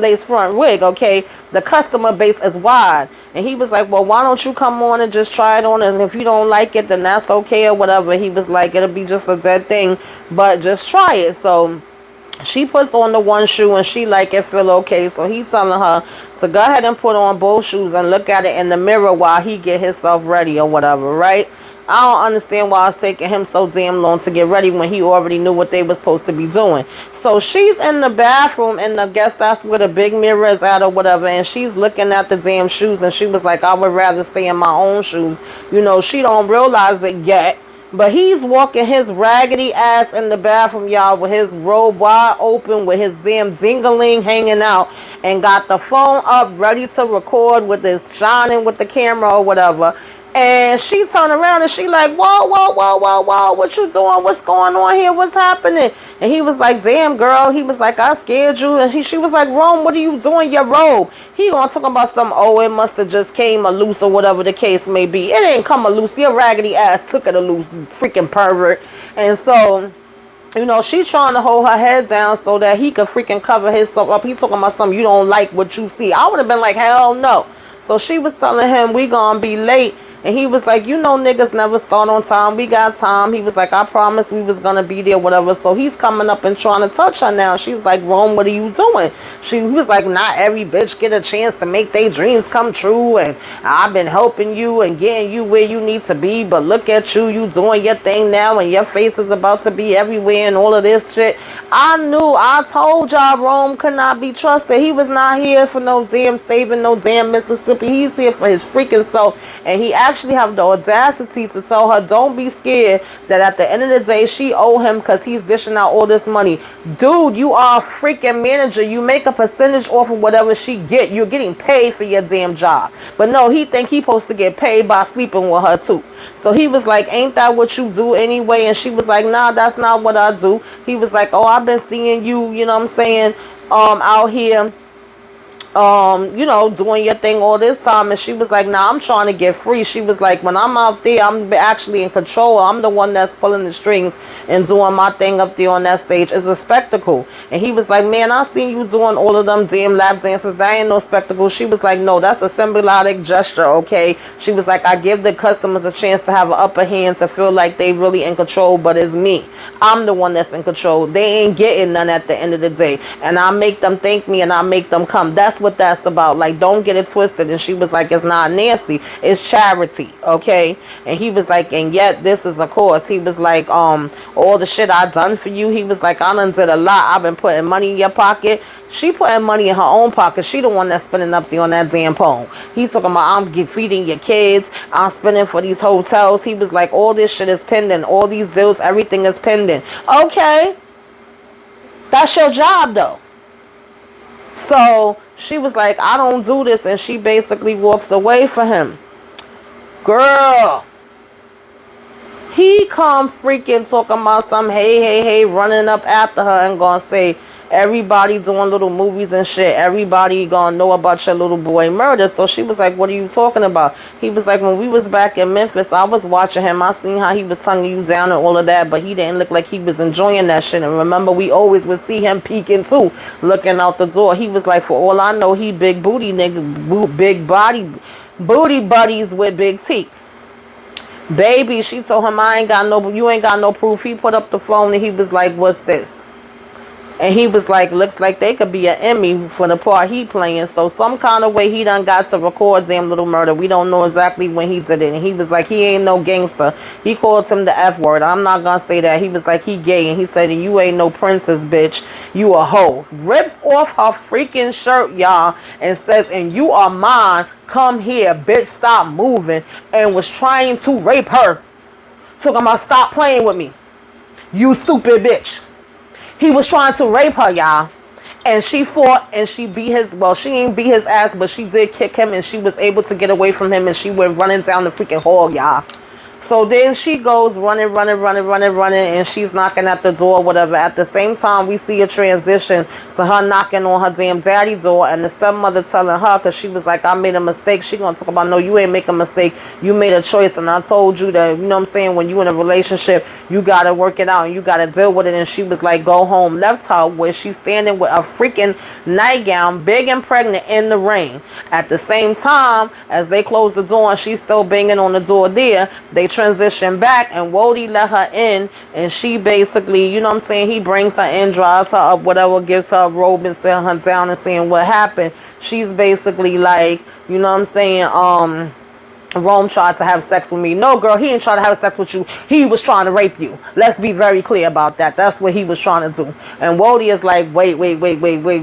lace front wig, okay? The customer base is wide. And he was like, well, why don't you come on and just try it on, and if you don't like it, then that's okay or whatever. He was like, it'll be just a dead thing, but just try it. So she puts on the one shoe and she like it feel okay. So he telling her, so go ahead and put on both shoes and look at it in the mirror while he get himself ready or whatever, right? I don't understand why it's taking him so damn long to get ready when he already knew what they were supposed to be doing. So she's in the bathroom, and I guess that's where the big mirror is at or whatever, and she's looking at the damn shoes, and she was like, I would rather stay in my own shoes. You know, she don't realize it yet, but he's walking his raggedy ass in the bathroom, y'all, with his robe wide open, with his damn dingling hanging out, and got the phone up ready to record with this shining with the camera or whatever. And she turned around and she like, whoa, whoa, whoa, whoa, whoa, what you doing? What's going on here? What's happening? And he was like, damn, girl. He was like, I scared you. And she was like, Rome, what are you doing? Your robe. He gonna talk about some, oh, it must have just came a loose or whatever the case may be. It ain't come a loose. Your raggedy ass took it a loose, freaking pervert. And so, you know, she trying to hold her head down so that he could freaking cover himself up. He talking about something, you don't like what you see. I would have been like, hell no. So she was telling him, we gonna be late. And he was like, you know, niggas never start on time. We got time. He was like, I promised we was going to be there, whatever. So he's coming up and trying to touch her now. She's like, Rome, what are you doing? He was like, not every bitch get a chance to make their dreams come true. And I've been helping you and getting you where you need to be. But look at you. You doing your thing now. And your face is about to be everywhere and all of this shit. I told y'all Rome could not be trusted. He was not here for no damn saving no damn Mississippi. He's here for his freaking self. And he actually have the audacity to tell her, don't be scared that at the end of the day she owe him because he's dishing out all this money. Dude, you are a freaking manager. You make a percentage off of whatever she get. You're getting paid for your damn job. But no, he think he supposed to get paid by sleeping with her too. So he was like, ain't that what you do anyway? And she was like, nah, that's not what I do. He was like, oh, I've been seeing you, you know what I'm saying, out here, you know, doing your thing all this time. And she was like, nah, I'm trying to get free. She was like, when I'm out there, I'm actually in control. I'm the one that's pulling the strings and doing my thing up there on that stage. It's a spectacle. And he was like, man, I seen you doing all of them damn lap dances. That ain't no spectacle. She was like, no, that's a symbolic gesture, okay? She was like, I give the customers a chance to have an upper hand, to feel like they really in control, but it's me. I'm the one that's in control. They ain't getting none at the end of the day. And I make them thank me and I make them come. That's what that's about. Like, don't get it twisted. And she was like, it's not nasty, it's charity, okay? And he was like, and yet this is a course. He was like, all the shit I done for you, he was like, I done did a lot. I've been putting money in your pocket. She putting money in her own pocket. She the one that's spending up there on that damn pole. He's talking about, I'm feeding your kids, I'm spending for these hotels. He was like, all this shit is pending, all these deals, everything is pending. Okay, that's your job though. So she was like, I don't do this. And she basically walks away from him. Girl, he come freaking talking about some hey, running up after her and gonna say, everybody doing little movies and shit. Everybody gonna know about your little boy murder. So she was like, what are you talking about? He was like, when we was back in Memphis, I was watching him. I seen how he was tonguing you down and all of that, but he didn't look like he was enjoying that shit. And remember, we always would see him peeking too, looking out the door. He was like, for all I know, he big booty nigga, big body, booty buddies with big teeth. Baby, she told him, you ain't got no proof. He put up the phone and he was like, what's this? And he was like, looks like they could be an Emmy for the part he playing. So some kind of way he done got to record Damn Little Murder. We don't know exactly when he did it. And he was like, he ain't no gangster. He called him the F word. I'm not gonna say that. He was like, he gay. And he said, you ain't no princess, bitch. You a hoe. Rips off her freaking shirt, y'all, and says, and you are mine. Come here, bitch. Stop moving. And was trying to rape her. Talking about, stop playing with me. You stupid bitch. He was trying to rape her, y'all. And she fought and she beat his, well, she ain't beat his ass, but she did kick him and she was able to get away from him and she went running down the freaking hall, y'all. So then she goes running, and she's knocking at the door, whatever. At the same time, we see a transition to her knocking on her damn daddy door, and the stepmother telling her, because she was like, I made a mistake. She gonna talk about, no, you ain't make a mistake. You made a choice, and I told you that, you know what I'm saying, when you in a relationship, you gotta work it out, and you gotta deal with it. And she was like, go home. Left her where she's standing with a freaking nightgown, big and pregnant, in the rain. At the same time, as they close the door, and she's still banging on the door there, they transition back and Wody let her in, and she basically, you know what I'm saying, he brings her in, dries her up, whatever, gives her a robe and sit her down and saying what happened. She's basically like, you know what I'm saying, Rome tried to have sex with me. No, girl, he ain't trying to have sex with you. He was trying to rape you. Let's be very clear about that. That's what he was trying to do. And Wody is like, wait,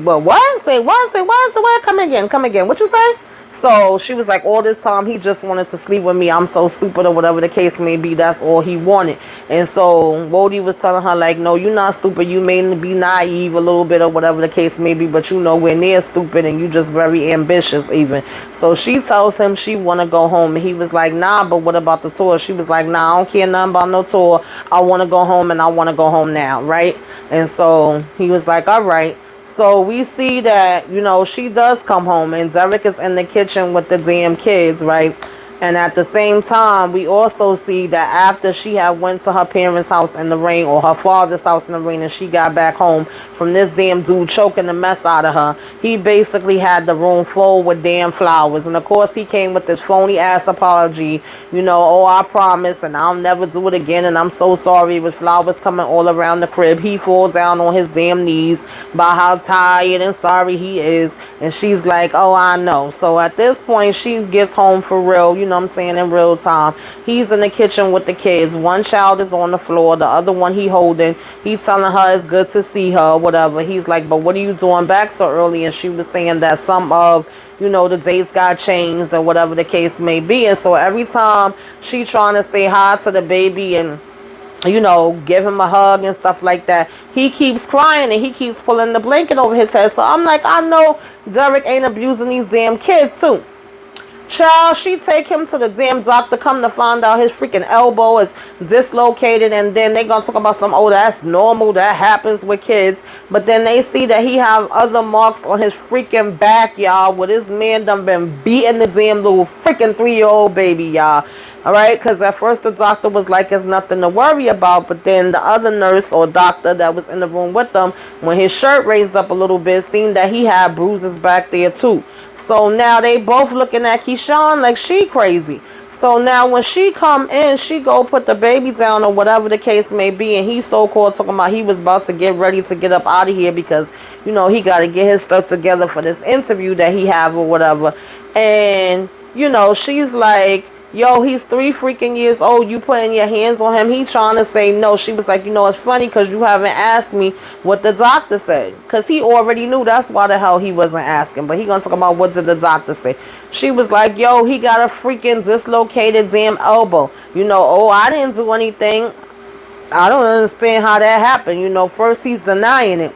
but what? Say what? Come again. What you say? So she was like, all this time he just wanted to sleep with me. I'm so stupid, or whatever the case may be. That's all he wanted. And so Wody was telling her like, no, you're not stupid. You may be naive a little bit, or whatever the case may be, but you nowhere near stupid, and you just very ambitious even. So she tells him she want to go home, and he was like, nah, but what about the tour? She was like, nah, I don't care nothing about no tour. I want to go home, and I want to go home now, right? And so he was like, all right. So we see that, you know, she does come home and Derek is in the kitchen with the damn kids, right? And at the same time, we also see that after she had went to her parents' house in the rain, or her father's house in the rain, and she got back home from this damn dude choking the mess out of her, he basically had the room full with damn flowers. And of course, he came with this phony ass apology, you know, oh, I promise, and I'll never do it again, and I'm so sorry, with flowers coming all around the crib. He falls down on his damn knees about how tired and sorry he is. And she's like, oh, I know. So at this point, she gets home for real, you know what I'm saying, in real time. He's in the kitchen with the kids. One child is on the floor. The other one he holding. He telling her it's good to see her, whatever. He's like, but what are you doing back so early? And she was saying that some of, you know, the dates got changed or whatever the case may be. And so every time she trying to say hi to the baby and, you know, give him a hug and stuff like that, he keeps crying and he keeps pulling the blanket over his head. So I'm like, I know Derek ain't abusing these damn kids too. Child, she take him to the damn doctor, come to find out his freaking elbow is dislocated, and then they gonna talk about some, oh, that's normal, that happens with kids. But then they see that he have other marks on his freaking back, y'all, where this man done been beating the damn little freaking 3-year-old baby, y'all. Alright, because at first the doctor was like, it's nothing to worry about, but then the other nurse or doctor that was in the room with them, when his shirt raised up a little bit, seen that he had bruises back there too. So now they both looking at Keyshawn like she crazy. So now when she come in, she go put the baby down or whatever the case may be, and he so-called talking about he was about to get ready to get up out of here because, you know, he got to get his stuff together for this interview that he have or whatever. And, you know, she's like, yo, he's 3 freaking years old. You putting your hands on him. He trying to say no. She was like, you know, it's funny because you haven't asked me what the doctor said. Because he already knew. That's why the hell he wasn't asking. But he going to talk about what did the doctor say. She was like, yo, he got a freaking dislocated damn elbow. You know, oh, I didn't do anything. I don't understand how that happened. You know, first he's denying it.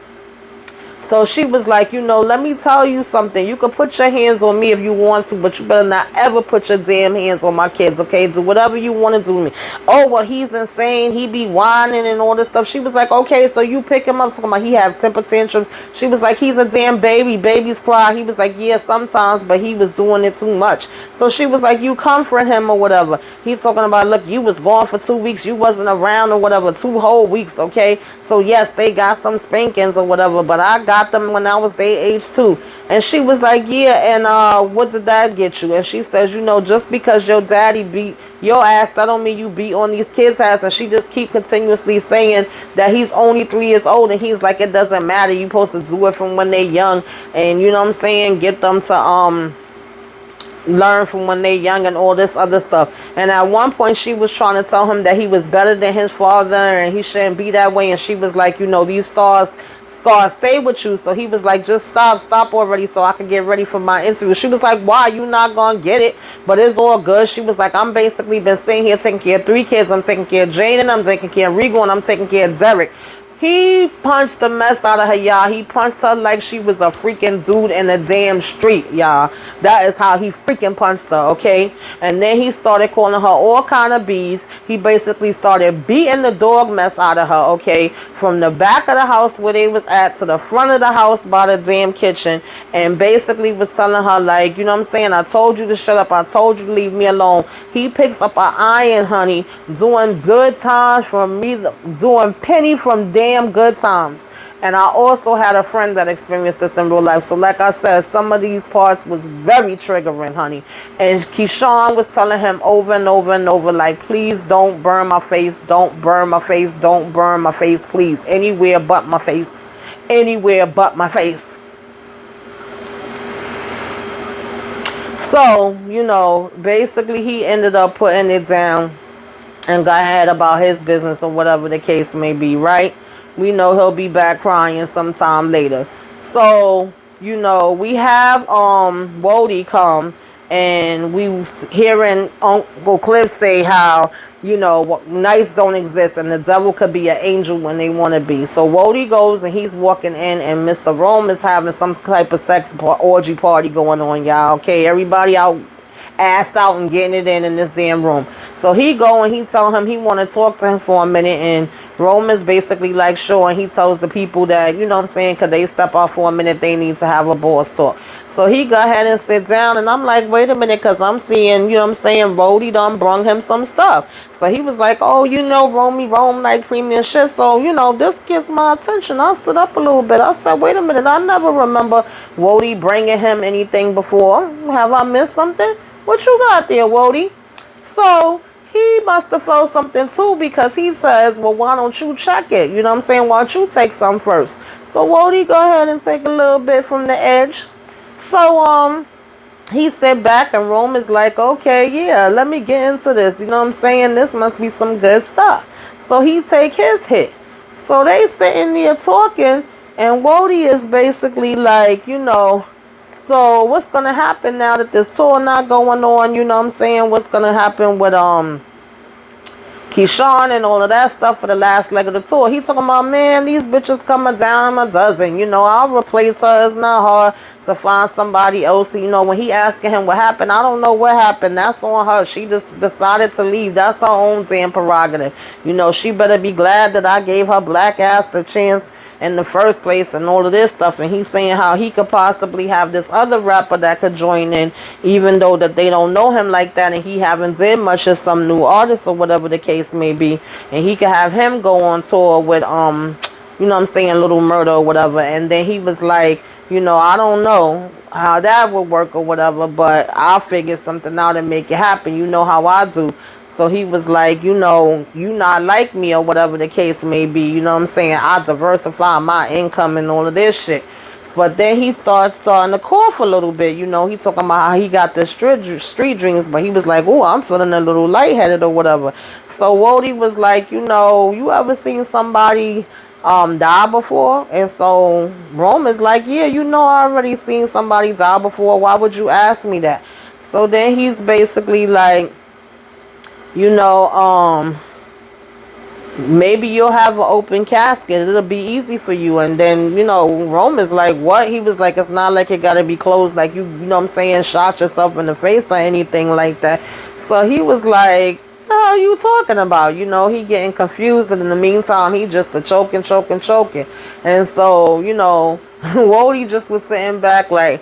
So she was like, you know, let me tell you something. You can put your hands on me if you want to, but you better not ever put your damn hands on my kids, okay? Do whatever you want to do to me. Oh, well, he's insane. He be whining and all this stuff. She was like, okay, so you pick him up. Talking about he had temper tantrums. She was like, he's a damn baby. Babies cry. He was like, yeah, sometimes, but he was doing it too much. So she was like, you comfort him or whatever. He's talking about, look, you was gone for 2 weeks. You wasn't around or whatever, 2 whole weeks, okay? So, yes, they got some spankings or whatever, but I got them when I was their age too. And she was like, yeah, and what did that get you? And she says, you know, just because your daddy beat your ass, that don't mean you beat on these kids' ass. And she just keep continuously saying that he's only 3 years old, and he's like, it doesn't matter, you supposed to do it from when they're young, and you know what I'm saying, get them to learn from when they're young and all this other stuff. And at one point she was trying to tell him that he was better than his father and he shouldn't be that way. And she was like, you know, these scars stay with you. So he was like, just stop already so I can get ready for my interview. She was like, why? You not gonna get it? But it's all good. She was like, I'm basically been sitting here taking care of 3 kids. I'm taking care of Jane, and I'm taking care of Regal, and I'm taking care of Derek. He punched the mess out of her, y'all. He punched her like she was a freaking dude in the damn street, y'all. That is how he freaking punched her, okay? And then he started calling her all kind of bees. He basically started beating the dog mess out of her, okay? From the back of the house where they was at to the front of the house by the damn kitchen. And basically was telling her, like, you know what I'm saying? I told you to shut up. I told you to leave me alone. He picks up an iron, honey, doing good times from me, doing penny from damn good times. And I also had a friend that experienced this in real life. So like I said, some of these parts was very triggering, honey. And Keyshawn was telling him over and over and over, like, please don't burn my face, don't burn my face, don't burn my face, please. Anywhere but my face. Anywhere but my face. So, you know, basically he ended up putting it down and got ahead about his business or whatever the case may be, right? We know he'll be back crying sometime later. So, you know, we have Wody come, and we hearing Uncle Cliff say how, you know, nights don't exist and the devil could be an angel when they want to be. So Wody goes and he's walking in, and Mr. Rome is having some type of sex orgy party going on, y'all. Okay, everybody out assed out and getting it in this damn room. So he go and he tell him he want to talk to him for a minute, and Rome is basically like, sure, and he tells the people that, you know what I'm saying, could they step out for a minute, they need to have a boss talk. So he go ahead and sit down, and I'm like, wait a minute, because I'm seeing, you know what I'm saying, Rody done brung him some stuff. So he was like, oh, you know, Rome like premium shit, so, you know, this gets my attention. I sit up a little bit. I said, wait a minute, I never remember Wody bringing him anything before. Have I missed something? What you got there, Wody? So he must have felt something too, because he says, well, why don't you check it? You know what I'm saying? Why don't you take some first? So Wody go ahead and take a little bit from the edge. So he sit back, and Rome is like, okay, yeah, let me get into this. You know what I'm saying? This must be some good stuff. So he take his hit. So they sitting there talking, and Wody is basically like, you know, so what's going to happen now that this tour not going on? You know what I'm saying? What's going to happen with Keyshawn and all of that stuff for the last leg of the tour? He talking about, man, these bitches coming down a dozen. You know, I'll replace her. It's not hard to find somebody else. You know, when he asking him what happened, I don't know what happened. That's on her. She just decided to leave. That's her own damn prerogative. You know, she better be glad that I gave her black ass the chance in the first place and all of this stuff. And he's saying how he could possibly have this other rapper that could join in, even though that they don't know him like that, and he haven't did much as some new artist or whatever the case may be, and he could have him go on tour with you know what I'm saying, Little Murder or whatever. And then he was like, you know, I don't know how that would work or whatever, but I'll figure something out and make it happen. You know how I do. So he was like, you know, you not like me or whatever the case may be. You know what I'm saying? I diversify my income and all of this shit. But then he starting to cough a little bit. You know, he talking about how he got the street dreams. But he was like, oh, I'm feeling a little lightheaded or whatever. So Wody was like, you know, you ever seen somebody die before? And so Rome is like, yeah, you know, I already seen somebody die before. Why would you ask me that? So then he's basically like, you know, maybe you'll have an open casket. It'll be easy for you. And then, you know, Rome is like, what? He was like, it's not like it got to be closed. Like, you know what I'm saying, shot yourself in the face or anything like that. So he was like, what the hell are you talking about? You know, he getting confused. And in the meantime, he just choking. And so, you know, Wody just was sitting back like,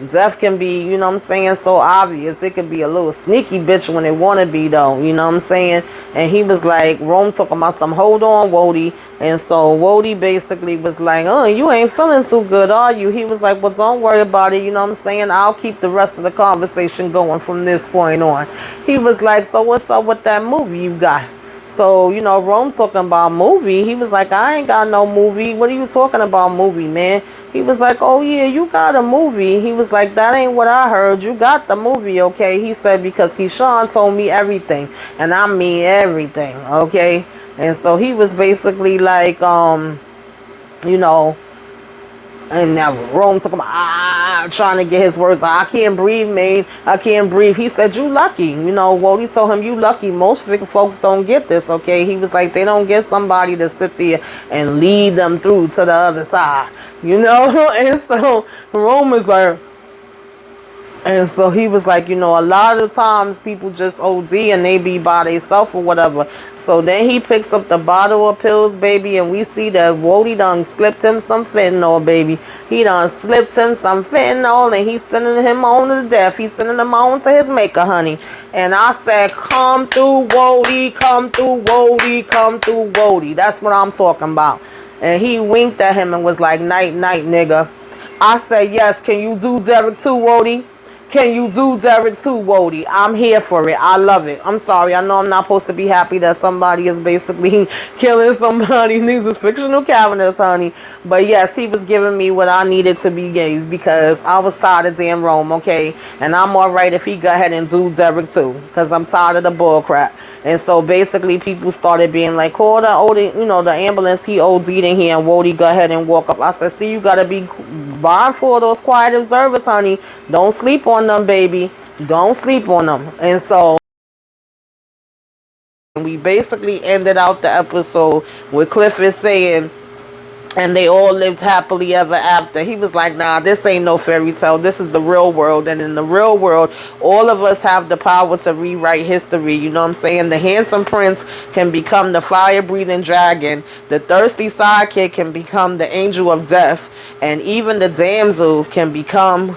Death can be, you know what I'm saying, so obvious. It could be a little sneaky bitch when it want to be, though. You know what I'm saying? And he was like, Rome talking about some, hold on, Wody. And so Wody basically was like, oh, you ain't feeling too good, are you? He was like, well, don't worry about it. You know what I'm saying? I'll keep the rest of the conversation going from this point on. He was like, so what's up with that movie you got? So, you know, Rome talking about movie. He was like, I ain't got no movie. What are you talking about movie, man? He was like, oh, yeah, you got a movie. He was like, that ain't what I heard. You got the movie, okay? He said, because Keyshawn told me everything. And I mean everything, okay? And so he was basically like, you know, and now Rome took him trying to get his words out. I can't breathe, man. I can't breathe. He said, you lucky. You know, Wody told him, you lucky. Most folks don't get this, okay? He was like, they don't get somebody to sit there and lead them through to the other side. You know? And so Rome is like, and so he was like, you know, a lot of times people just OD and they be by themselves or whatever. So then he picks up the bottle of pills, baby, and we see that Wody done slipped him some fentanyl, baby. He done slipped him some fentanyl, and he's sending him on to death. He's sending him on to his maker, honey. And I said, come through, Wody, come through, Wody, come through, Wody. That's what I'm talking about. And he winked at him and was like, night, night, nigga. I said, yes, can you do Derek too, Wody? Can you do Derek too, Wody? I'm here for it. I love it. I'm sorry. I know I'm not supposed to be happy that somebody is basically killing somebody. These is fictional characters, honey. But yes, he was giving me what I needed to be gave because I was tired of damn Rome, okay? And I'm all right if he go ahead and do Derek too because I'm tired of the bull crap. And so basically people started being like, call the ambulance. He OD'd in here and Wody go ahead and walk up. I said, see, you got to be mindful of those quiet observers, honey. Don't sleep on them, baby. Don't sleep on them. And so we basically ended out the episode with Clifford saying, and they all lived happily ever after. He was like, nah, this ain't no fairy tale. This is the real world. And in the real world, all of us have the power to rewrite history. You know what I'm saying? The handsome prince can become the fire-breathing dragon. The thirsty sidekick can become the angel of death. And even the damsel can become,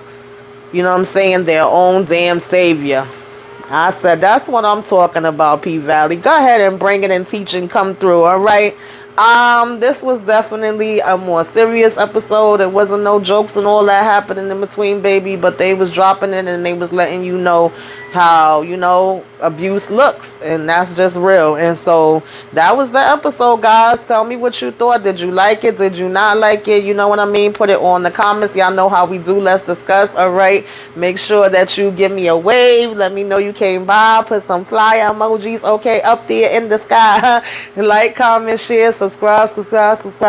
you know what I'm saying, their own damn savior. I said, that's what I'm talking about, P-Valley. Go ahead and bring it and teach and come through, all right? This was definitely a more serious episode. It wasn't no jokes and all that happening in between, baby, but they was dropping it and they was letting you know how, you know, abuse looks, and that's just real. And so that was the episode, guys. Tell me what you thought. Did you like it? Did you not like it? You know what I mean? Put it on the comments. Y'all know how we do. Let's discuss. All right, make sure that you give me a wave. Let me know you came by. Put some flyer emojis, okay, up there in the sky. Like, comment, share, subscribe.